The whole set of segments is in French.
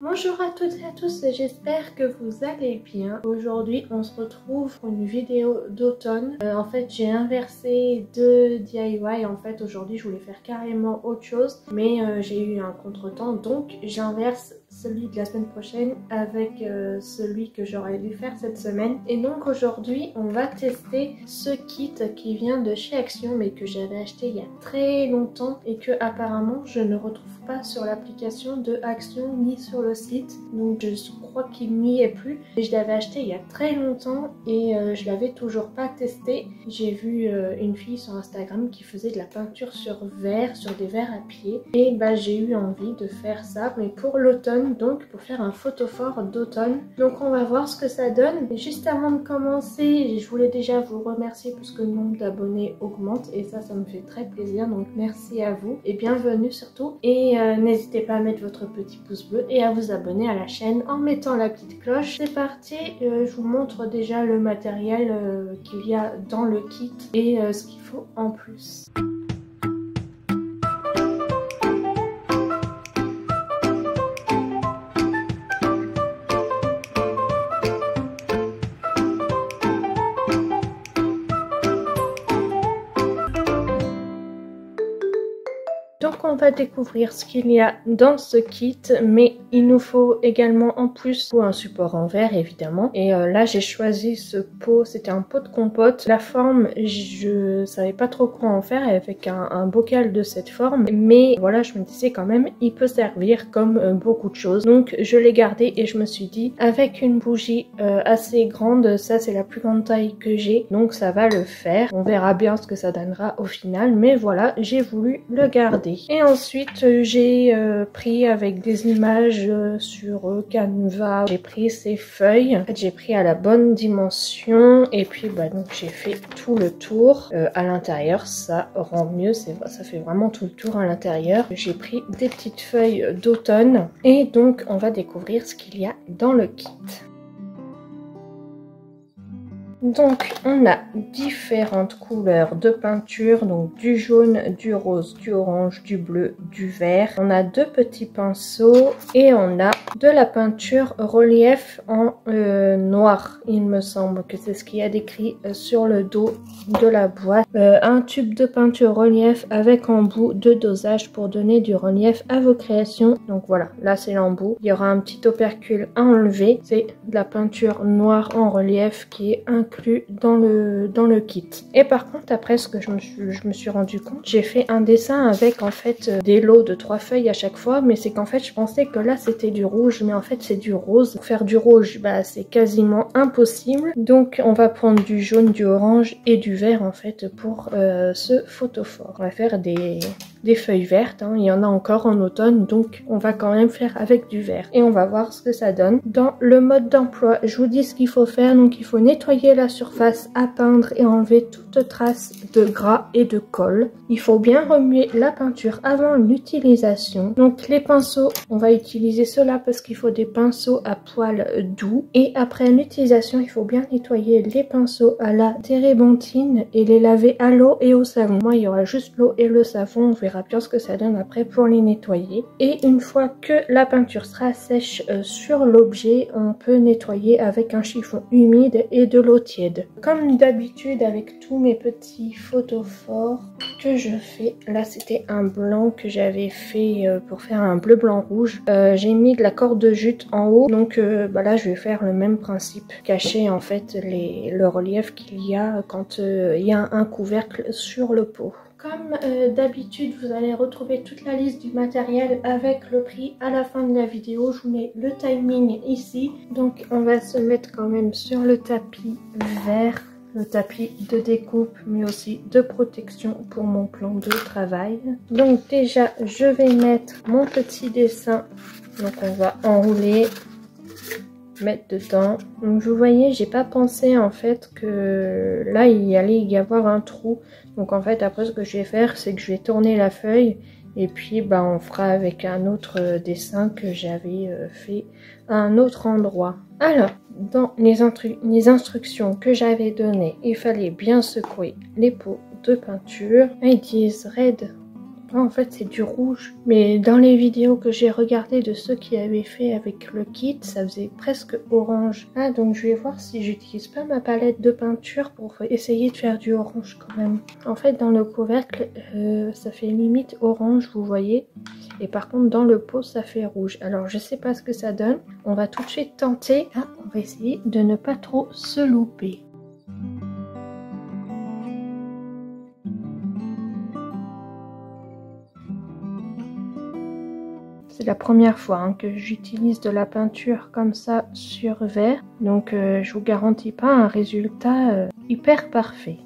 Bonjour à toutes et à tous, j'espère que vous allez bien. Aujourd'hui on se retrouve pour une vidéo d'automne. En fait j'ai inversé deux DIY. En fait aujourd'hui je voulais faire carrément autre chose, mais j'ai eu un contretemps, donc j'inverse celui de la semaine prochaine avec celui que j'aurais dû faire cette semaine. Et donc aujourd'hui on va tester ce kit qui vient de chez Action, mais que j'avais acheté il y a très longtemps et que apparemment je ne retrouve pas sur l'application de Action ni sur le site, donc je crois qu'il n'y est plus. Et je l'avais acheté il y a très longtemps et je l'avais toujours pas testé. J'ai vu une fille sur Instagram qui faisait de la peinture sur verre, sur des verres à pied, et bah j'ai eu envie de faire ça, mais pour l'automne, donc pour faire un photophore d'automne. Donc on va voir ce que ça donne. Et juste avant de commencer, je voulais déjà vous remercier parce que le nombre d'abonnés augmente et ça me fait très plaisir, donc merci à vous et bienvenue surtout. Et n'hésitez pas à mettre votre petit pouce bleu et à vous abonner à la chaîne en mettant la petite cloche. C'est parti, je vous montre déjà le matériel qu'il y a dans le kit et ce qu'il faut en plus. Donc on va découvrir ce qu'il y a dans ce kit, mais il nous faut également en plus un support en verre évidemment. Et là j'ai choisi ce pot, c'était un pot de compote. La forme, je savais pas trop quoi en faire avec un bocal de cette forme, mais voilà, je me disais quand même il peut servir comme beaucoup de choses. Donc je l'ai gardé et je me suis dit avec une bougie assez grande, ça c'est la plus grande taille que j'ai, donc ça va le faire. On verra bien ce que ça donnera au final, mais voilà, j'ai voulu le garder. Et ensuite j'ai pris avec des images sur Canva, j'ai pris ces feuilles, en fait j'ai pris à la bonne dimension et puis bah donc j'ai fait tout le tour. À l'intérieur ça rend mieux, ça fait vraiment tout le tour à l'intérieur. J'ai pris des petites feuilles d'automne et donc on va découvrir ce qu'il y a dans le kit. Donc on a différentes couleurs de peinture, donc du jaune, du rose, du orange, du bleu, du vert. On a deux petits pinceaux et on a de la peinture relief en noir. Il me semble que c'est ce qu'il y a décrit sur le dos de la boîte. Un tube de peinture relief avec embout de dosage pour donner du relief à vos créations. Donc voilà, là c'est l'embout. Il y aura un petit opercule à enlever. C'est de la peinture noire en relief qui est inclus dans le kit. Et par contre après ce que je me suis rendu compte, j'ai fait un dessin avec en fait des lots de 3 feuilles à chaque fois, mais c'est qu'en fait je pensais que là c'était du rouge, mais en fait c'est du rose. Pour faire du rouge, bah c'est quasiment impossible, donc on va prendre du jaune, du orange et du vert en fait pour ce photophore. On va faire des feuilles vertes, hein. Il y en a encore en automne, donc on va quand même faire avec du vert et on va voir ce que ça donne. Dans le mode d'emploi, je vous dis ce qu'il faut faire. Donc il faut nettoyer la surface à peindre et enlever toute trace de gras et de colle. Il faut bien remuer la peinture avant l'utilisation. Donc les pinceaux, on va utiliser cela parce qu'il faut des pinceaux à poil doux, et après l'utilisation il faut bien nettoyer les pinceaux à la térébenthine et les laver à l'eau et au savon. Moi il y aura juste l'eau et le savon, on verra bien ce que ça donne après pour les nettoyer. Et une fois que la peinture sera sèche sur l'objet, on peut nettoyer avec un chiffon humide et de l'eau tiède. Comme d'habitude avec tous mes petits photophores que je fais, là c'était un blanc que j'avais fait pour faire un bleu blanc rouge. J'ai mis de la corde de jute en haut, donc bah là je vais faire le même principe, cacher en fait le relief qu'il y a quand il y a un couvercle sur le pot. Comme d'habitude, vous allez retrouver toute la liste du matériel avec le prix à la fin de la vidéo. Je vous mets le timing ici. Donc on va se mettre quand même sur le tapis vert, le tapis de découpe mais aussi de protection pour mon plan de travail. Donc déjà je vais mettre mon petit dessin. Donc on va enrouler, mettre dedans. Donc vous voyez, j'ai pas pensé en fait que là il allait y avoir un trou. Donc en fait après ce que je vais faire, c'est que je vais tourner la feuille et puis bah on fera avec un autre dessin que j'avais fait à un autre endroit. Alors dans les instructions que j'avais données, il fallait bien secouer les pots de peinture. Ils disent raide En fait, c'est du rouge. Mais dans les vidéos que j'ai regardées de ceux qui avaient fait avec le kit, ça faisait presque orange. Ah, donc je vais voir si j'utilise pas ma palette de peinture pour essayer de faire du orange quand même. En fait, dans le couvercle, ça fait limite orange, vous voyez. Et par contre, dans le pot, ça fait rouge. Alors, je sais pas ce que ça donne. On va tout de suite tenter. Ah, on va essayer de ne pas trop se louper. C'est la première fois que j'utilise de la peinture comme ça sur verre. Donc je vous garantis pas un résultat hyper parfait.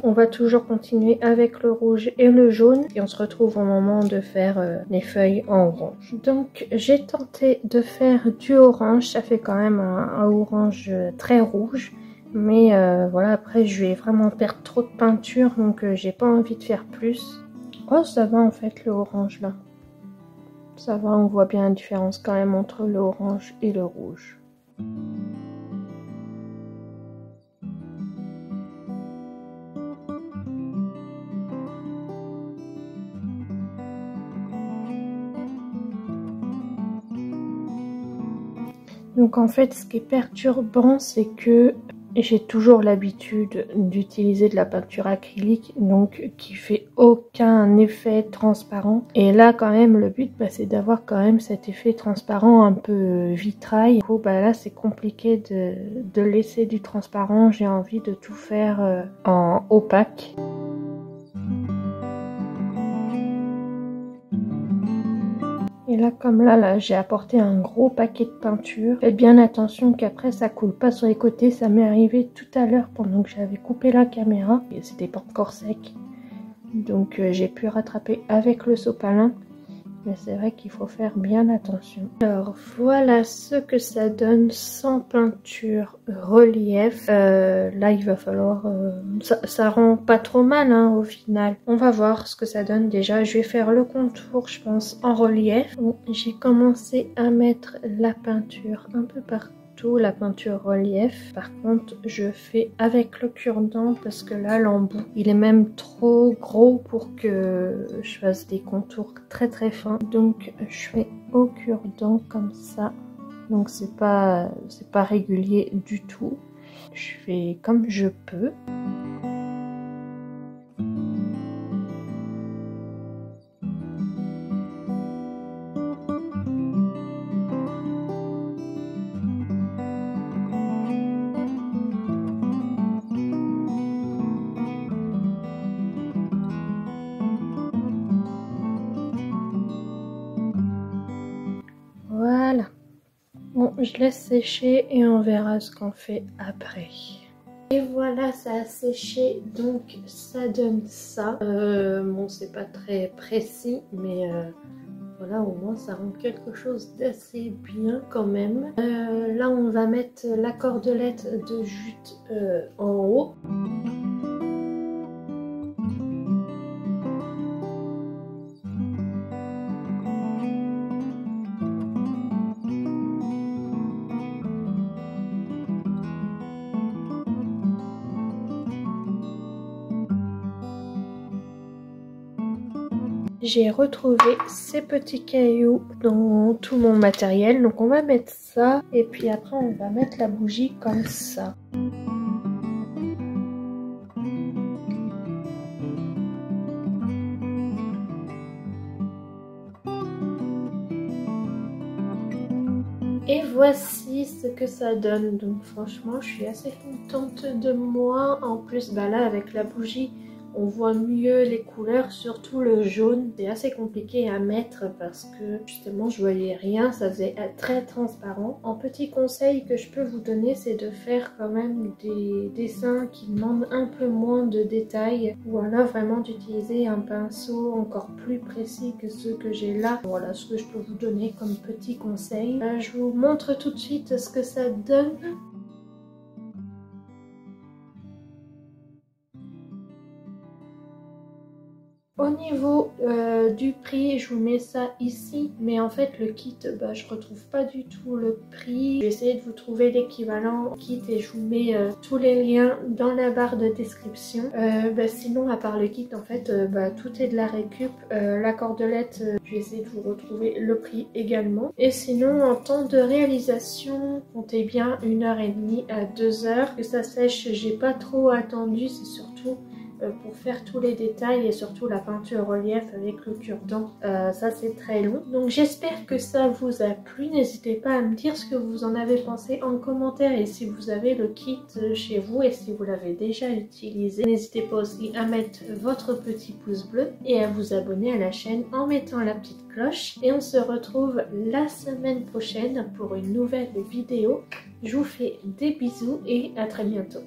On va toujours continuer avec le rouge et le jaune et on se retrouve au moment de faire les feuilles en orange. Donc j'ai tenté de faire du orange, ça fait quand même un orange très rouge. Mais voilà, après je vais vraiment perdre trop de peinture donc j'ai pas envie de faire plus. Oh, ça va en fait le orange là. Ça va, on voit bien la différence quand même entre le orange et le rouge. Donc en fait, ce qui est perturbant, c'est que j'ai toujours l'habitude d'utiliser de la peinture acrylique, donc qui fait aucun effet transparent. Et là, quand même, le but, c'est d'avoir quand même cet effet transparent un peu vitrail. Du coup, là, c'est compliqué de laisser du transparent. J'ai envie de tout faire en opaque. Et là, comme là, j'ai apporté un gros paquet de peinture. Faites bien attention qu'après, ça coule pas sur les côtés. Ça m'est arrivé tout à l'heure pendant que j'avais coupé la caméra. Et c'était pas encore sec. Donc, j'ai pu rattraper avec le sopalin. Mais c'est vrai qu'il faut faire bien attention. Alors, voilà ce que ça donne sans peinture relief. Là, il va falloir... ça rend pas trop mal au final. On va voir ce que ça donne déjà. Je vais faire le contour, je pense, en relief. Bon, j'ai commencé à mettre la peinture un peu partout. La peinture relief. Par contre, je fais avec le cure-dent parce que là, l'embout, il est même trop gros pour que je fasse des contours très très fins. Donc, je fais au cure-dent comme ça. Donc, c'est pas régulier du tout. Je fais comme je peux. Voilà. Bon, je laisse sécher et on verra ce qu'on fait après. Et voilà, ça a séché, donc ça donne ça. Bon, c'est pas très précis, mais voilà, au moins ça rend quelque chose d'assez bien quand même. Là, on va mettre la cordelette de jute en haut. J'ai retrouvé ces petits cailloux dans tout mon matériel. Donc on va mettre ça et puis après on va mettre la bougie comme ça. Et voici ce que ça donne. Donc franchement, je suis assez contente de moi. En plus, là avec la bougie, on voit mieux les couleurs, surtout le jaune. C'est assez compliqué à mettre parce que justement je voyais rien, ça faisait très transparent. Un petit conseil que je peux vous donner, c'est de faire quand même des dessins qui demandent un peu moins de détails, ou alors vraiment d'utiliser un pinceau encore plus précis que ceux que j'ai là. Voilà ce que je peux vous donner comme petit conseil. Je vous montre tout de suite ce que ça donne. Au niveau du prix, je vous mets ça ici, mais en fait le kit, je retrouve pas du tout le prix. Je vais essayer de vous trouver l'équivalent kit et je vous mets tous les liens dans la barre de description. Sinon, à part le kit, en fait, tout est de la récup. La cordelette, je vais essayer de vous retrouver le prix également. Et sinon, en temps de réalisation, comptez bien 1h30 à 2h. Que ça sèche, j'ai pas trop attendu, c'est surtout pour faire tous les détails et surtout la peinture relief avec le cure-dent. Ça c'est très long. Donc j'espère que ça vous a plu. N'hésitez pas à me dire ce que vous en avez pensé en commentaire et si vous avez le kit chez vous et si vous l'avez déjà utilisé. N'hésitez pas aussi à mettre votre petit pouce bleu et à vous abonner à la chaîne en mettant la petite cloche. Et on se retrouve la semaine prochaine pour une nouvelle vidéo. Je vous fais des bisous et à très bientôt.